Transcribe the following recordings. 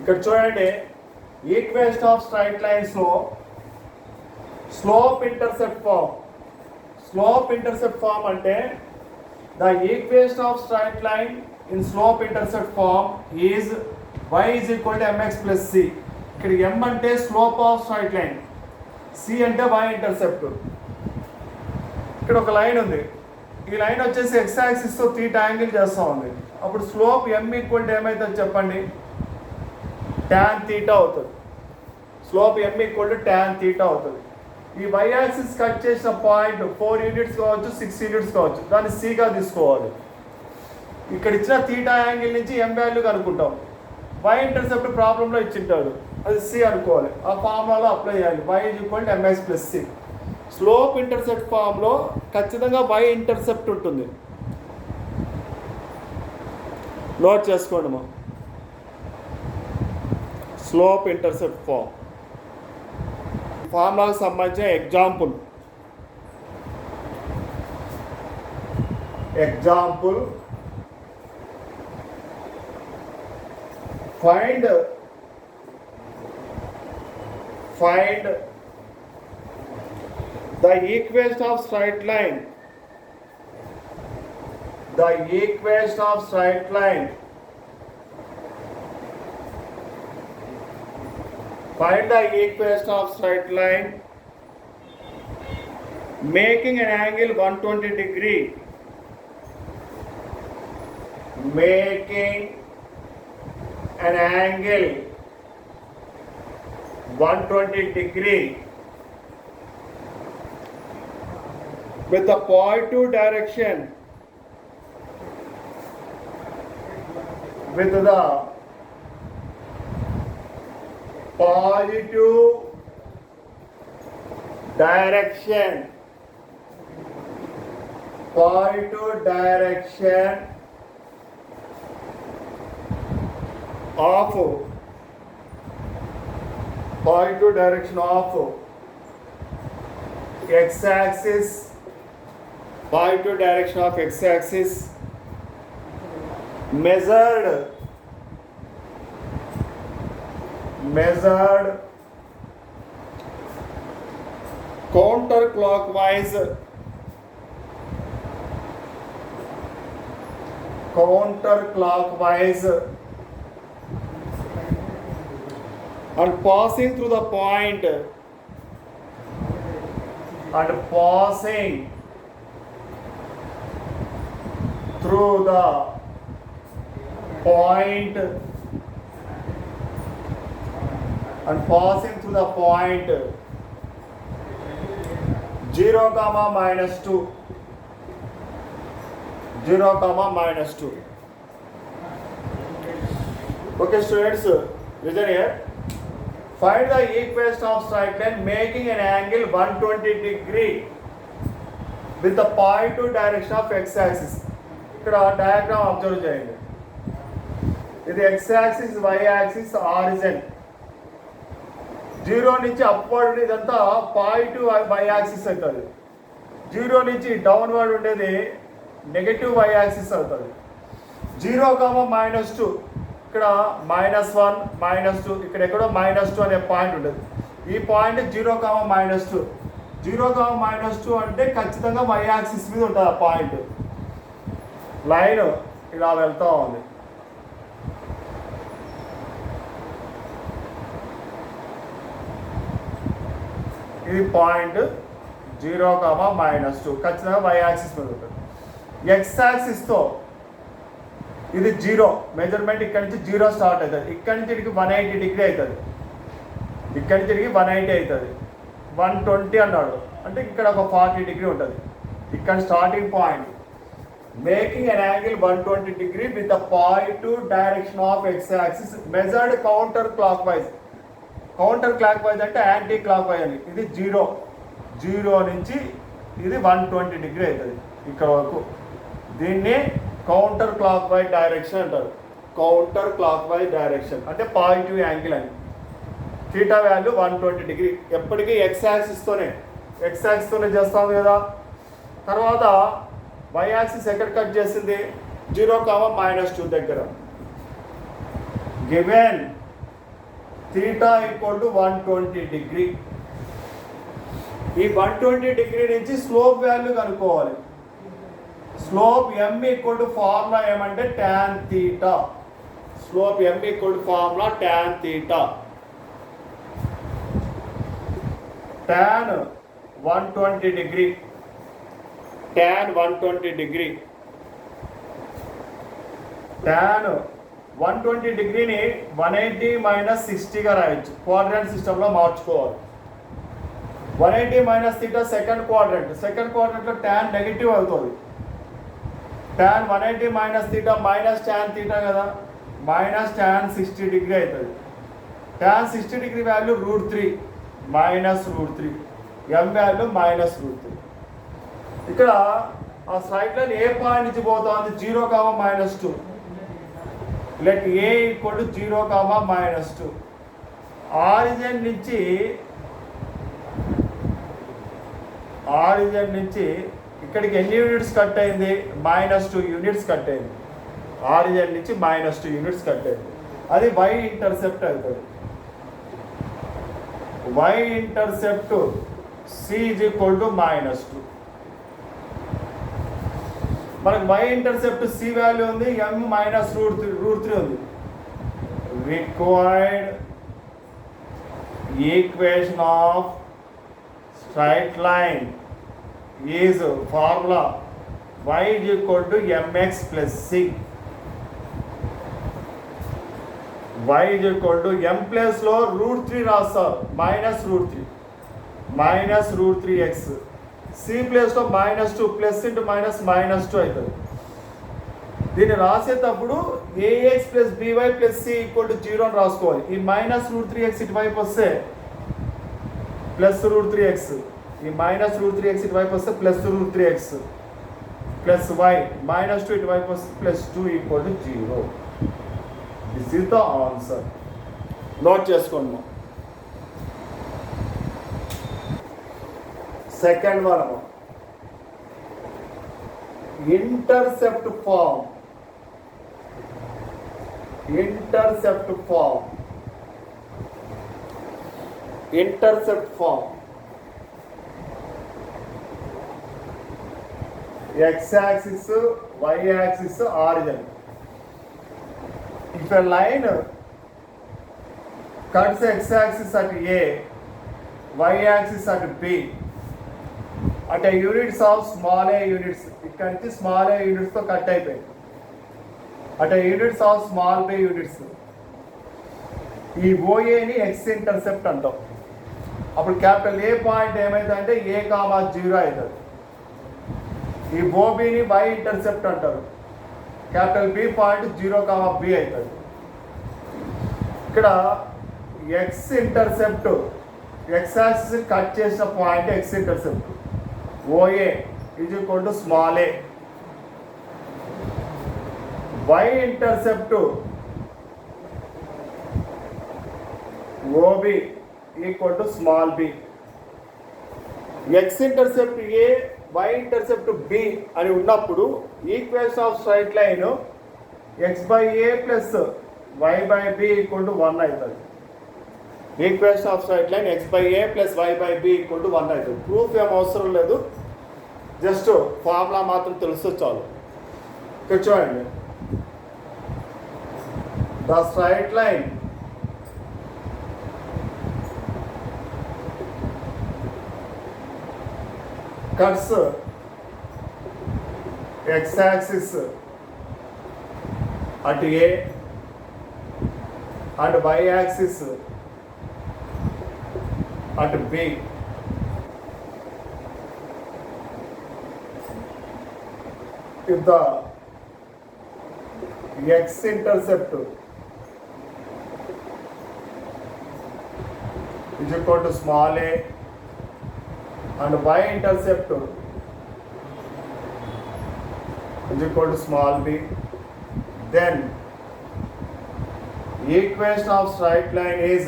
ఇక్కడ చూడండి equation of straight lines లో స్లోప్ ఇంటర్సెప్ట్ ఫార్మ్ అంటే the equation of straight line in slope intercept form is y is equal to mx plus c. ఇక్కడ m అంటే slope of straight line, c అంటే y intercept. ఇక్కడ ఒక line ఉంది, ఈ line వచ్చేసి x యాక్సిస్ తో θ యాంగిల్ చేస్తూ ఉంది. అప్పుడు స్లోప్ m ఈక్వల్ టు ఏమవుతుంది చెప్పండి, tan θ అవుతుంది. Slope m equal to tan θ అవుతుంది. ఈ y యాక్సిస్ కట్ చేసిన పాయింట్ 4 యూనిట్స్ కావచ్చు, 6 యూనిట్స్ కావచ్చు, దాన్ని c గా తీసుకోవాలి. ఇక్కడ ఇచ్చిన θ యాంగిల్ నుంచి m వాల్యూ కనుక్కుంటాం. y ఇంటర్సెప్ట్ ప్రాబ్లంలో ఇచ్చింటాడు, అది c అనుకోవాలి. ఆ ఫార్ములాలో అప్లై చేయాలి. y is equal to mx plus c. Slope intercept ఫార్మ్లో ఖచ్చితంగా y ఇంటర్సెప్ట్ ఉంటుంది. నోట్ చేసుకోండి మా స్లోప్ ఇంటర్సెప్ట్ ఫార్ములాకు సంబంధించిన example find the equation of straight line find the equation of straight line making an angle 120 degree an angle 120 degree with the positive direction with the positive direction of x-axis, positive direction of x-axis measured counterclockwise and passing through the point and passing through the point 0, -2. Okay students, listen here. Find the equation of straight line making an angle 120 degree with the positive direction of x-axis. ఇక్కడ diagram observe చేయండి. ఇది x-axis, y-axis, origin. 0 నుంచి upward ఇదంతా positive y-axis అవుతుంది. 0 నుంచి downward ఉండేది negative y-axis అవుతుంది. 0, -2 ఇక్కడ -1, -2 ఇక్కడ ఎక్కడో -2 అనే పాయింట్ ఉంటుంది. ఈ పాయింట్ 0, -2. 0, -2 అంటే ఖచ్చితంగా y-axis మీద ఉంటుంది ఆ పాయింట్. లైన్ ఇలా వెళ్తూ ఉంది. ఇది పాయింట్ 0, -2 ఖచ్చితంగా y-axis మీద ఉంటుంది. x-axisతో ఇది 0 మెజర్మెంట్ ఇక్కడ నుంచి 0 స్టార్ట్ అవుతుంది. ఇక్కడ నుంచి ఇక్కడికి 180 డిగ్రీ అవుతుంది. ఇక్కడ నుంచి ఇక్కడికి 180 అవుతుంది. 120 అన్నాడు అంటే ఇక్కడ ఒక 40 డిగ్రీ ఉంటుంది. ఇక్కడ starting point making an angle 120 degree with the positive direction of X axis measured counter clock wise అంటే యాంటీ క్లాక్ వైజ్ అని. ఇది 0 నుంచి ఇది 120 డిగ్రీ అవుతుంది ఇక్కడ వరకు. దీన్ని కౌంటర్ క్లాక్ వైజ్ డైరెక్షన్ అంటారు. కౌంటర్ క్లాక్ వైజ్ డైరెక్షన్ అంటే పాజిటివ్ యాంగిల్ అని. θ వాల్యూ 120 డిగ్రీ. ఎప్పటికీ ఎక్స్ యాక్సిస్తోనే చేస్తాం కదా. తర్వాత y యాక్సిస్ ఎక్కడ కట్ చేసింది 0, -2 దగ్గర. Given theta equal to 120 degree. ఈ 120 డిగ్రీ నుంచి స్లోప్ వాల్యూ కనుక్కోవాలి. Slope m equal to formula ఏమంటే tan theta. Slope m equal to formula tan theta. tan 120 degree, tan 120 degree, tan 120 డిగ్రీని 180 మైనస్ 60గా రాయొచ్చు. Quadrant సిస్టంలో మార్చుకోవాలి. 180 మైనస్ థీటా సెకండ్ క్వాడ్రంట్లో tan negative అవుతుంది. Tan 180 minus theta minus tan theta కదా, minus tan 60 degree అవుతుంది. Tan 60 degree value √3 minus √3, M value minus √3. ఇక్కడ ఆ స్ట్రైట్ లైన్ ఏ పాయింట్ నుంచి పోతుంది? 0, -2. Let A equal to 0, -2. Origin నుంచి ఇక్కడికి ఎన్ని యూనిట్స్ కట్ అయింది? -2 యూనిట్స్ కట్ అయింది. ఆరిజిన్ నుంచి -2 యూనిట్స్ కట్ అయింది. అది y ఇంటర్సెప్ట్ అవుతుంది. y intercept c = -2. మనకు y ఇంటర్సెప్ట్ c వాల్యూ ఉంది, m -√3 ఉంది. Required equation of straight line is formula y = mx plus c. y = m plus లో √3 రాస్తారు, -√3x. c ప్లస్ లో -2 ప్లస్ ఇంటూ మైనస్ -2 అవుతుంది. దీన్ని రాసేటప్పుడు ax plus by plus c = 0 అని రాసుకోవాలి. ఈ -√3x ఇటువైపు వస్తే ప్లస్ √3x, ఈ -√3x ఇటువైపు వస్తే ప్లస్ √3x ప్లస్ y, -2 ఇటువైపు వస్తే +2 = 0. This is the answer. Note చేసుకోండి. Second one, intercept form. x-axis, y-axis, origin. If a line cuts x-axis at A, y-axis at B, at a units of small a units, ఇక్కడ నుంచి small a యూనిట్స్తో cut అయిపోయింది. at a units of small b units, ఈ OAని x intercept అంటాం. అప్పుడు capital A point ఏమైందంటే a, 0 అవుతుంది. ఈ OBని y ఇంటర్సెప్ట్ అంటారు. క్యాపిటల్ B పాయింట్ 0, b అవుతుంది. ఇక్కడ x intercept, x axis cut చేసిన point x intercept. OA = small a. y intercept OB = small b. x intercept A, y intercept B అని ఉన్నప్పుడు equation of straight line x/a plus y/b = 1 అవుతుంది. Equation of straight line x/a plus y/b = 1 అవుతుంది. Proof ఏం అవసరం లేదు, just formula మాత్రం తెలుసు చాలు. ఇక్కడ చూడండి, the straight line cuts x-axis at A and y-axis at B. If the x-intercept is equal to small a and y-intercept is equal to small b, then equation of straight line is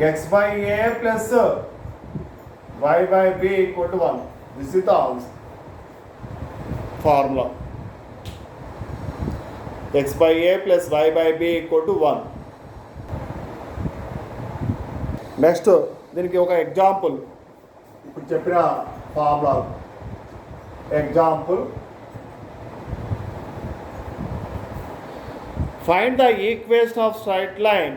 x/a plus y/b = 1. This is the formula. x by a plus y by b equal to 1. Next దీనికి ఒక example, ఇప్పుడు చెప్పిన formula example. Find the equation of straight line.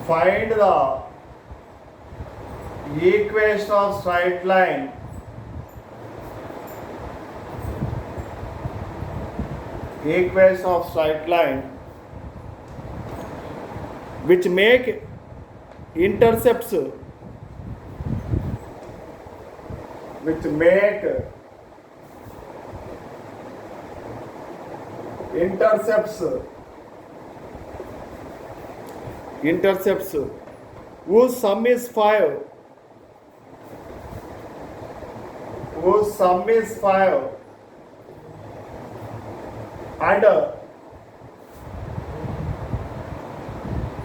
Find the equation of straight line equation of straight line which make intercepts whose sum is 5, and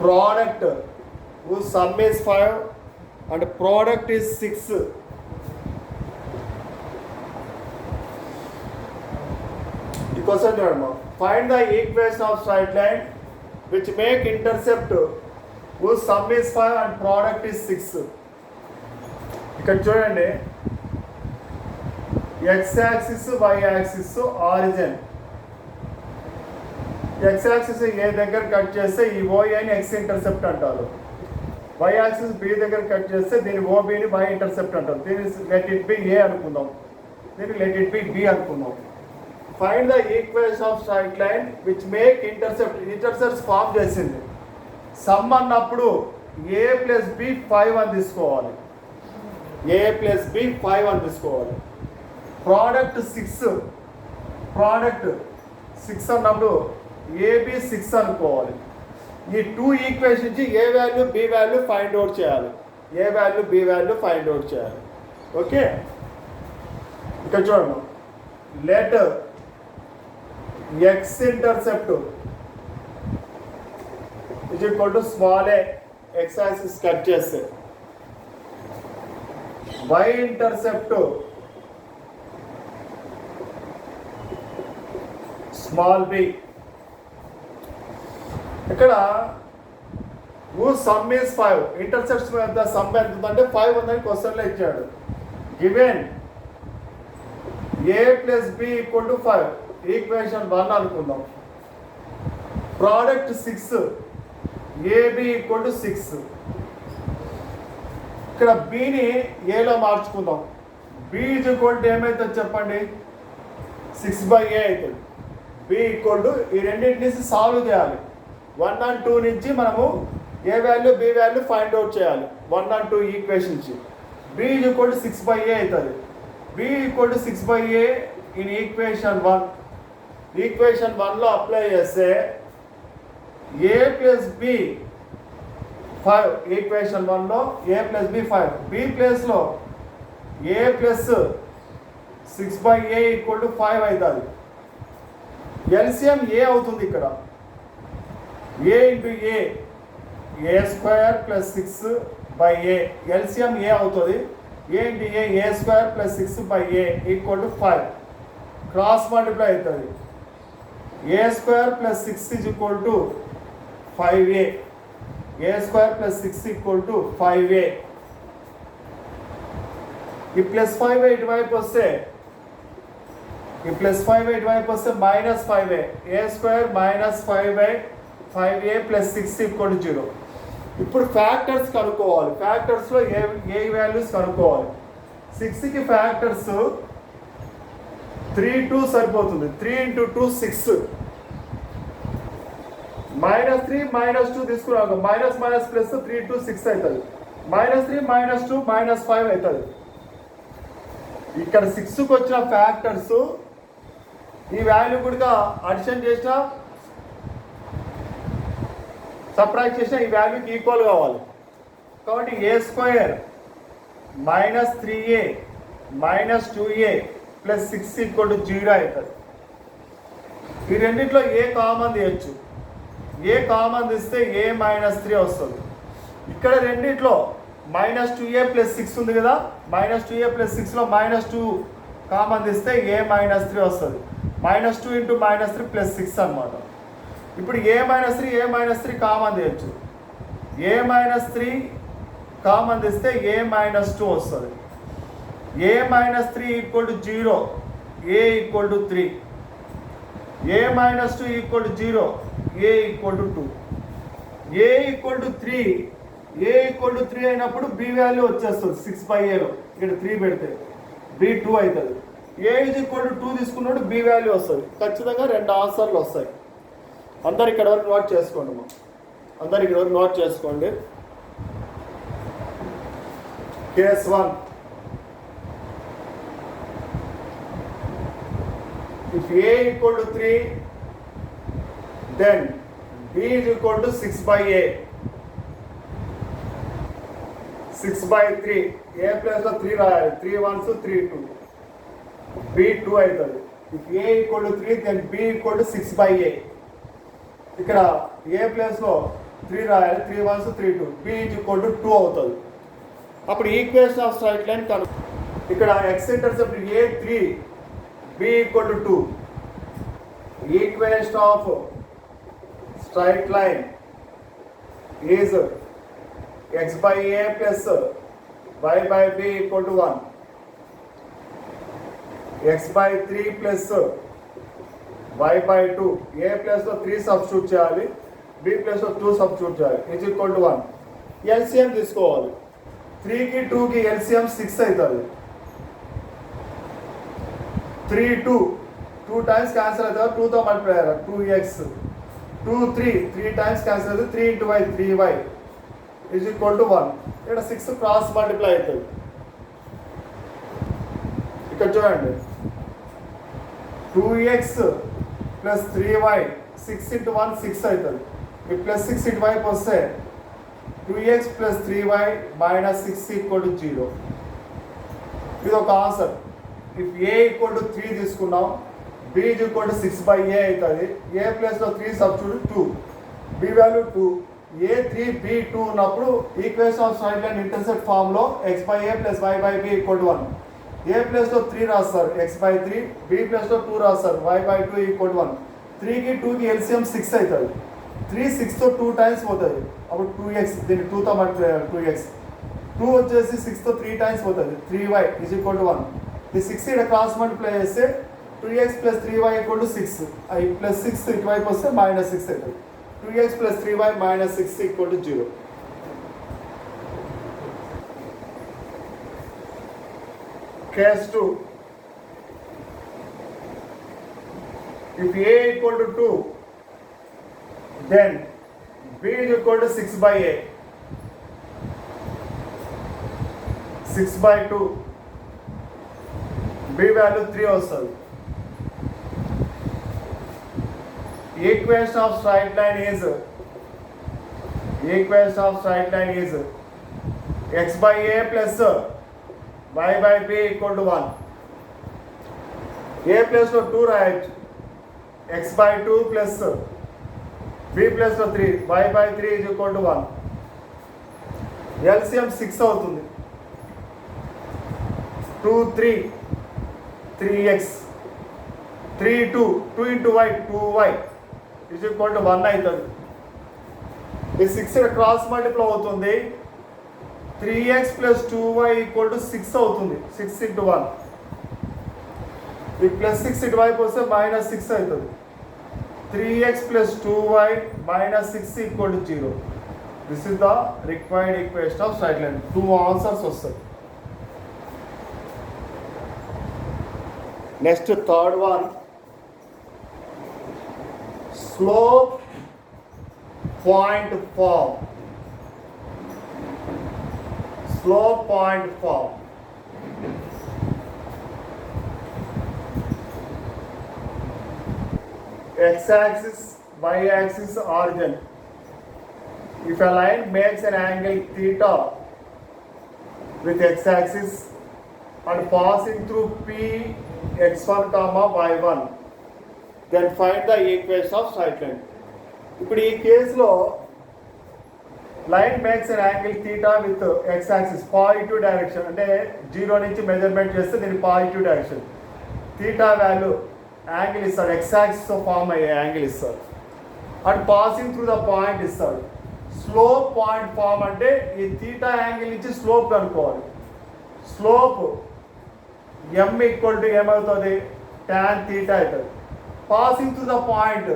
product whose sum is 5 and product is 6. The question is, find the equation of straight line which make intercept whose sum is 5 and product is 6. ఇక్కడ చూడండి, x axis y axis origin. x axis A దగ్గర cut చేస్తే ఈ ఓఏని x intercept అంటారు, y axis b దగ్గర cut చేస్తే దీని ఓబిని y ఇంటర్సెప్ట్ అంటారు. దీని లెట్ ఇట్ బి a అనుకుందాం, దీన్ని లెట్ ఇట్ బి b అనుకుందాం. Find the equation of straight line which make intercepts form చేసింది. సమ్ అన్నప్పుడు a ప్లస్ b 5 అని తీసుకోవాలి, a ప్లస్ b 5 అని తీసుకోవాలి. ప్రోడక్ట్ 6 అన్నప్పుడు ఏబి 6 అనుకోవాలి. ఈ 2 ఈక్వేషన్ నుంచి A value B value find out చేయాలి, ఓకే. ఇక్కడ చూడండి, let X intercept is equal to small A, X axis cut చేస్తే, వై ఇంటర్సెప్ట్ స్మాల్ బి. ఇక్కడ సమ్ ఈజ్ 5, ఇంటర్సెప్ట్స్ ఎంత సమ్ ఎంత అంటే 5 ఉందని క్వశ్చన్లో ఇచ్చాడు. Given A plus B equal to 5, equation 1 అనుకుందాం. Product 6, AB equal to 6. ఇక్కడ బిని ఏలో మార్చుకుందాం. బి ఈజ్ ఈక్వల్ టు ఏమవుతుంది చెప్పండి, 6/a అవుతుంది. బి ఈక్వల్ టు ఈ రెండింటిని సాల్వ్ చేయాలి. 1 and 2 నుంచి మనము A value B value find out చేయాలి. 1 and 2 ఈక్వేషన్ నుంచి b is equal to 6/a అవుతుంది. b ఈక్వల్ to 6/a in equation 1. Equation 1లో అప్లై చేస్తే a ప్లస్ బి 5, ఈక్వేషన్ 1లో a ప్లస్ బి 5, b ప్లేస్లో a plus 6/a equal to 5 అవుతుంది. LCM A అవుతుంది ఇక్కడ, a into A square plus 6/a, LCM A అవుతుంది. a into A square plus 6/a equal to 5. Cross multiply అవుతుంది. A square plus 6 is equal to 5a, a square plus 6 equal to 5a. ఈ plus 5 ఇటువైపు వస్తే minus 5a, a square minus 5a plus 6 equal to 0. ఇప్పుడు factors కనుక్కోవాలి. ఫ్యాక్టర్స్లో ఏ values కనుక్కోవాలి. 6కి factors 3, 2 సరిపోతుంది. 3 into 2 6. -3 -2 తీసుకున్నాను. మైనస్ ప్లస్ 3 2 6 అవుతుంది. -3 -2 -5 అవుతుంది. ఇక్కడ 6కి వచ్చిన ఫ్యాక్టర్స్ ఈ వాల్యూ కూడా అడిషన్ చేసిన సబ్ట్రాక్ట్ చేసిన ఈ వాల్యూకి ఈక్వల్ కావాలి. కాబట్టి a square -3a -2a plus 6 equal to 0 అవుతుంది. ఈ రెండింటిలో ఏ కామన్ తీయచ్చు. ఏ కామన్ తీస్తే a -3 వస్తుంది. ఇక్కడ రెండిట్లో -2a + 6 ఉంది కదా, -2a + 6లో -2 కామన్ తీస్తే a - 3 వస్తుంది. -2 × -3 + 6 అనమాట. ఇప్పుడు a - 3 కామన్ తీయచ్చు. a - 3 కామన్ తీస్తే a - 2 వస్తుంది. a - 3 = 0, a = 3. a - 2 = 0, a = 2. a = 3, a = 3 అయినప్పుడు b వాల్యూ వచ్చేస్తుంది 6/aలో. ఇక్కడ 3 పెడితే b 2 అవుతుంది. a = 2 తీసుకున్నప్పుడు b వాల్యూ వస్తుంది. ఖచ్చితంగా 2 ఆన్సర్లు వస్తాయి. అందరు ఇక్కడ వరకు నోట్ చేసుకోండి. Case 1. If a = 3, then b = 6/a. 6/3. a place లో 3 రాయాలి. 3 1s 3 2. b 2 అవుతుంది. If a = 3, then b = 6/a. ఇక్కడ a ప్లేస్ లో 3 రాయాలి. 3 1s 3 2. b = 2 అవుతుంది. అప్పుడు ఈక్వేషన్ ఆఫ్ స్ట్రైట్ లైన్ కను. ఇక్కడ x intercept a 3, b = 2. Equation of straight line is x/a plus y/b = 1. x/3 plus y/2. a plus లో 3 substitute చేయాలి, b plus లో 2 సబ్స్టిట్యూట్ చేయాలి. = 1. ఎల్సిఎం తీసుకోవాలి. 3కి 2కి ఎల్సిఎం 6 అవుతుంది. 3 2 2 టైమ్స్ క్యాన్సిల్ అవుతుంది. 2తో మల్టిప్లై అయ్యారు 2x. 2 3 3 టైమ్స్ క్యాన్సిల్ అవుతుంది. 3 × y 3y = 1. ఇక్కడ 6 క్రాస్ మల్టిప్లై అవుతుంది. ఇక్కడ చూడండి 2x + 3y 6 × 1 6 అవుతుంది. ఈ +6 ఇటువైపు వస్తే 2x + 3y - 6 = 0. ఇది ఒక ఆన్సర్. ఇఫ్ a = 3 తీసుకున్నాం, b = 6/a అవుతుంది. a ప్లస్ లో 3 substitute 2, b value 2. a 3 b 2 ఉన్నప్పుడు equation of straight line intercept form లో x/a + y/b = 1. a ప్లస్ లో 3 రాస్తారు x/3, b ప్లస్ లో 2 రాస్తారు y/2 = 1. 3కి 2కి ఎల్సిఎం 6 అవుతుంది. 3 6తో 2 టైమ్స్ పోతుంది. అప్పుడు 2x, దీన్ని 2తో మల్టిప్లై 2x. 2 వచ్చేసి 6తో 3 టైమ్స్ పోతుంది. 3y = 1. ఈ 6 ఇక్కడ క్రాస్ మల్టిప్లై చేస్తే 2x + 3y = 6. ఈ +6 ఇటువైపు వస్తే -6 అవుతుంది. 2x + 3y - 6 = 0. Case 2. If a = 2, then b = 6/a. 6/2. b value 3 వస్తుంది. Equation of straight line is x/a plus y/b = 1. a plus లో 2 రాయొచ్చు. x/2 plus b ప్లస్ లో 3 y/3 = 1. ఎల్సిఎం 6 అవుతుంది. 2 3 3x. 3 2 2 × y 2y = 1 అవుతుంది. ఈ 6 క్రాస్ మల్టిప్లై అవుతుంది. 3x + 2y = 6 అవుతుంది. 6 × 1. ఈ +6 ఇటువైపు వస్తే -6 అవుతుంది. 3x + 2y - 6 = 0. This is the required equation of straight line. 2 answers వస్తాయి. Next third one, slope point form. X-axis, y-axis, origin. If a line makes an angle theta with x-axis and passing through P x1, y1, then find the equation of straight line. ఇప్పుడు ఈ కేసులో line makes an angle theta with X axis positive direction, అంటే zero నుంచి measurement చేస్తే దీని positive direction. Theta value angle ఇస్తాడు, X యాక్సిస్తో form అయ్యే angle ఇస్తాడు. And passing through the point ఇస్తాడు. స్లోప్ పాయింట్ ఫామ్ అంటే ఈ థీటా యాంగిల్ నుంచి స్లోప్ కనుక్కోవాలి. స్లోప్ ఎం ఈక్వల్ టు ఏమవుతుంది, ట్యాన్ థీటా అవుతుంది. పాసింగ్ టు ద పాయింట్,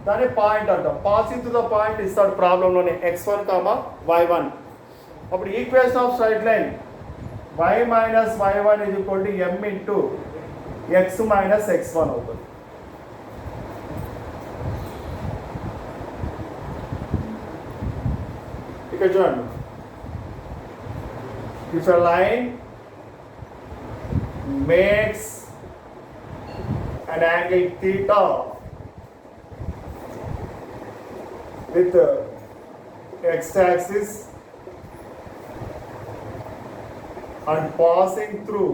దాన్ని పాయింట్ అంటాం. పాసింగ్ టు ద పాయింట్ ఇస్తాడు ప్రాబ్లంలోనే, x1, y1. అప్పుడు equation of straight line y minus y1 is equal to m into x minus x1 అవుతుంది. ఇక్కడ చూడండి, if a line makes an angle theta with x-axis and passing through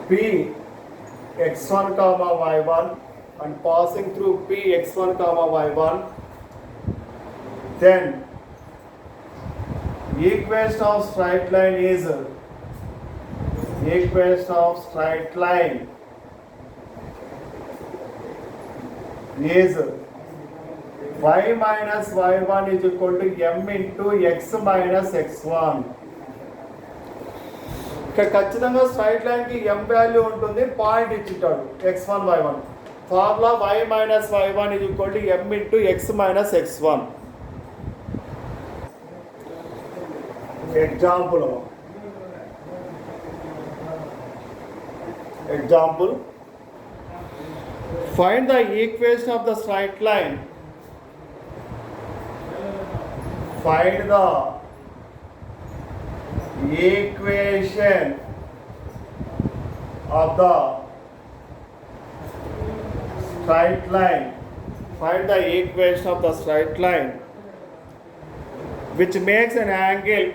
P x1 comma y1 and passing through P x1 comma y1, then equation of straight line is y minus y1 is equal to m into x minus x1. ఇక్కడ ఖచ్చితంగా straight line కి m value ఉంటుంది, point ఇచ్చింటాడు x1 y1. Formula y minus y1 is equal to m into x minus x1. Example, find the equation of the straight line. Find the equation of the straight line. Find the equation of the straight line which makes an angle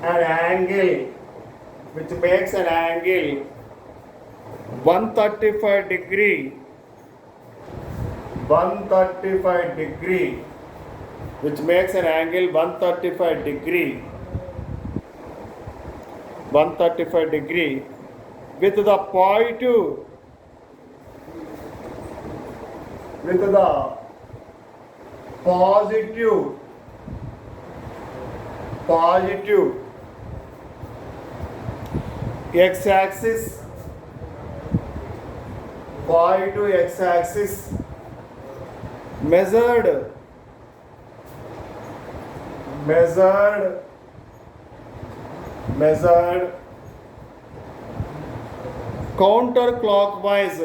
135 degree, which makes an angle 135 degree with the positive x-axis, positive x-axis measured counterclockwise,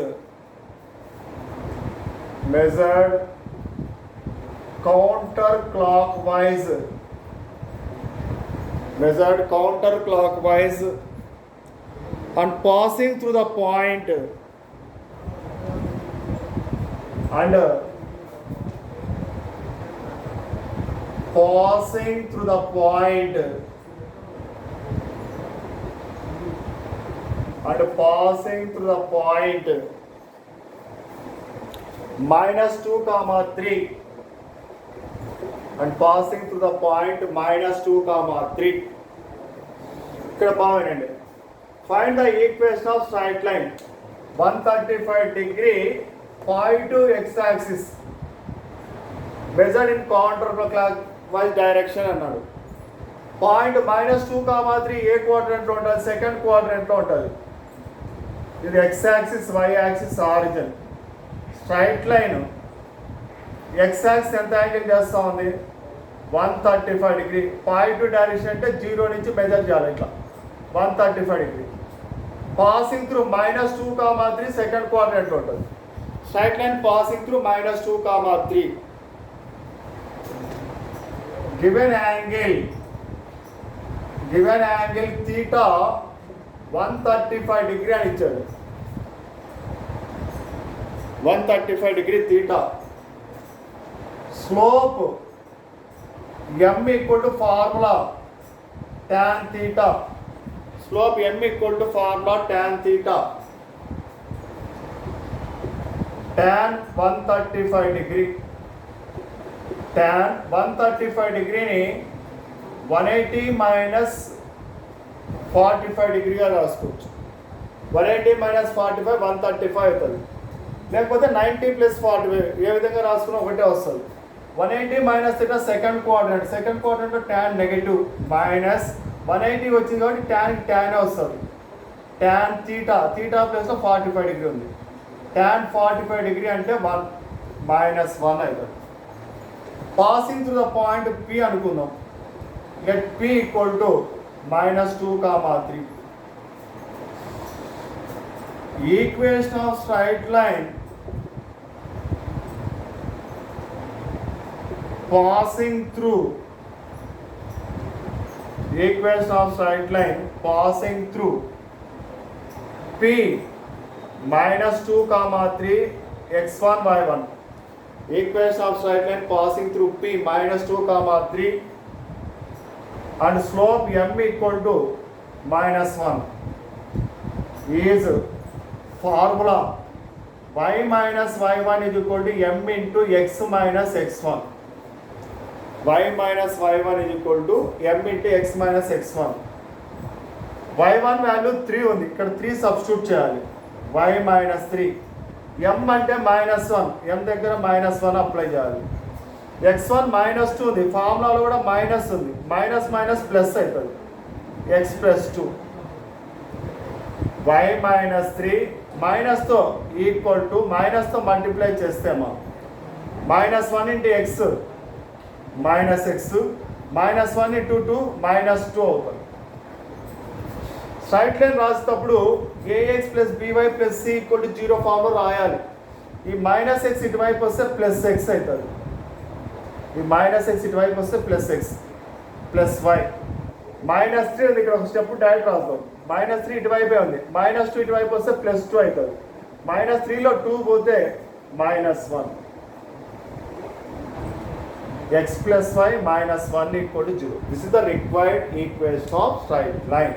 and passing through the point and -2, 3 and passing through the point -2, 3. ఇక్కడ బాగుండండి. Find the equation of straight line 135 degree positive x-axis measured in counterclockwise direction అన్నాడు. Point -2, 3 ఏ క్వాడ్రంట్లో ఉంటుంది, second క్వాడ్రంట్లో ఉంటుంది. ఇది x axis, y axis, origin. Straight line x axis ఎంత angle చేస్తూ ఉంది, 135 degree. Positive direction అంటే 0 నుంచి మెజర్ చేయాలి, ఇట్లా 135 డిగ్రీ. పాసింగ్ త్రూ -2, 3 సెకండ్ క్వాడ్రంట్లో ఉంటుంది. Straight line passing through -2, 3. Given angle theta 135 degree అని ఇచ్చాడు. 135 degree theta. Slope m equal to formula tan theta. Slope m equal to formula tan theta. Tan 135 degree. Tan 135 degree ni 180 minus 45 డిగ్రీగా రాసుకోవచ్చు. 180 minus 45 135 అవుతుంది. లేకపోతే 90 plus 45 ఏ విధంగా రాసుకున్నా ఒకటే వస్తుంది. 180 minus theta second quadrant tan negative minus 180 వచ్చింది కాబట్టి tan వస్తుంది. tan theta ప్లస్లో 45 డిగ్రీ ఉంది. tan 45 డిగ్రీ అంటే 1 minus 1 అవుతుంది. Passing through the point P అనుకుందాం. let P equal to -2, 3. Equation of straight line passing through P -2, 3 x1 y1. Equation of straight line passing through P -2, 3 and slope m equal to -1 is formula y minus y1 is equal to m into x minus x1. Y minus y1 is equal to m into x minus x1. y1 value 3 ఉంది, ఇక్కడ 3 substitute చేయాలి. y minus 3, m అంటే -1, m దగ్గర -1 apply చేయాలి. x1 -2 ఉంది, ఫార్ములాలో కూడా minus ఉంది, minus plus అవుతుంది, x plus 2. y minus 3 మైనస్తో ఈక్వల్ టు మైనస్తో మల్టిప్లై చేస్తేమో -1 into x -x -1 into 2 -2 అవుతుంది. స్ట్రైట్ లైన్ రాసేటప్పుడు ax plus by plus c equal to 0 formula రాయాలి. ఈ -x ఇటువైపు వస్తే +x అవుతుంది, ఈ -x ఇటువైపు వస్తే +x +y. -3 ఉంది, ఇక్కడ ఒక స్టెప్ డైరెక్ట్ రాస్తాం. -3 ఇటువైపే ఉంది, -2 ఇటువైపు వస్తే +2 అవుతుంది. -3లో 2 పోతే -1. x plus y -1 equal to 0. This is the required equation of straight line.